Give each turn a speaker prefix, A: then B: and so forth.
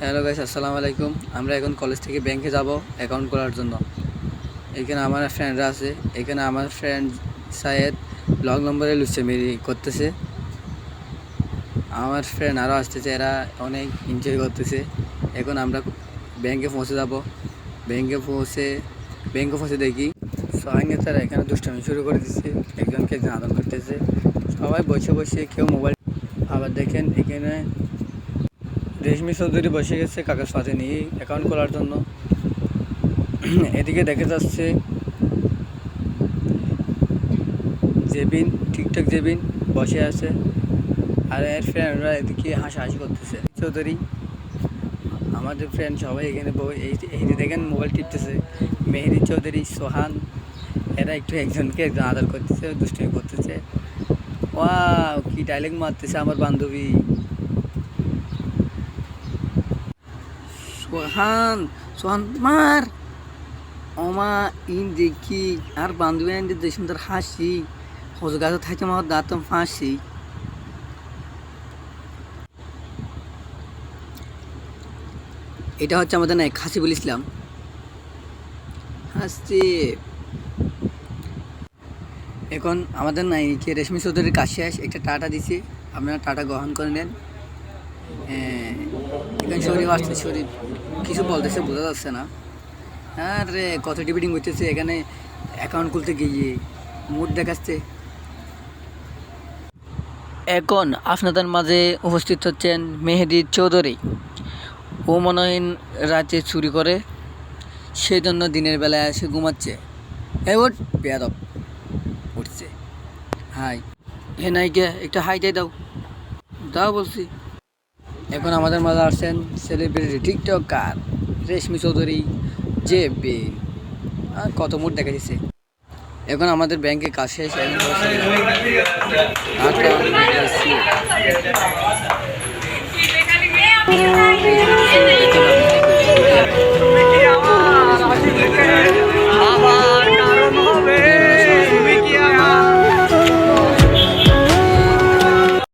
A: Hello guys, আসসালামু আলাইকুম। আমরা এখন কলেজ থেকে ব্যাংকে যাব অ্যাকাউন্ট খোলার জন্য। এখানে আমার ফ্রেন্ডরা আছে। এখানে আমার ফ্রেন্ড সায়েদ লগ নম্বরে লুচ্চামিরি করতেছে। আমার ফ্রেন্ড আরও আসতেছে, এরা অনেক এনজয় করতেছে। এখন আমরা ব্যাংকে পৌঁছে যাব। ব্যাংকে পৌঁছে দেখি সোহাঙ্গে তারা এখানে দুষ্টামি শুরু করে দিচ্ছে, একজনকে একজন আদর করতেছে। সবাই বসে বসে কেউ মোবাইল। আবার দেখেন এখানে রেশমি চৌধুরী বসে গেছে কাগজ পাতি নিয়ে অ্যাকাউন্ট খোলার জন্য। এদিকে দেখা যাচ্ছে জেবিন, টিকটক জেবিন বসে আছে, আর এর ফ্রেন্ডরা এদিকে হাসাহাসি করতেছে। চৌধুরী, আমাদের ফ্রেন্ড সবাই এখানে এই যে দেখেন মোবাইল টিপতেছে। মেহেদি চৌধুরী, সোহান, এরা একজনকে একজন আদর করতেছে, দুষ্টুমি করতেছে। ওয়াও, কি ডায়লগ মারতেছে আমার বান্ধবী। সোহান, সোহান মার ওমা ইন দেখি আর বান্ধবী আইন যে সুন্দর হাসি, হজ গাছে থাকে আমার দাঁতম ফাঁসি। এটা হচ্ছে আমাদের নায়ক হাসিবুল ইসলাম। হাসি। এখন আমাদের নায়িকে রেশমি চৌধুরীর কাজ শেষ, একটা টাটা দিছে, আপনারা টাটা গ্রহণ করে নেন। এখানে শরীফ আসছে, শরীফ কিছু বলতেছে, বোঝা যাচ্ছে না। হ্যাঁ রে, কত ডিবেটিং করতেছে এখানে অ্যাকাউন্ট খুলতে গিয়ে, মুড দেখাচ্ছে। এখন আপনাদের মাঝে উপস্থিত হচ্ছেন মেহেদি চৌধুরী। ও মনে হয় রাতে চুরি করে, সেই জন্য দিনের বেলায় এসে ঘুমাচ্ছে। এই ওঠ বেয়াদব, উঠছে। হাই, হে নাইকে একটা হাইটাই দাও, দাও বলছি। এখন আমাদের মাঝে আসছেন সেলিব্রিটি টিকটকার রেশমি চৌধুরী, যে বিন কত মুড দেখা দিচ্ছে। এখন আমাদের ব্যাংকে কাজ শেষ।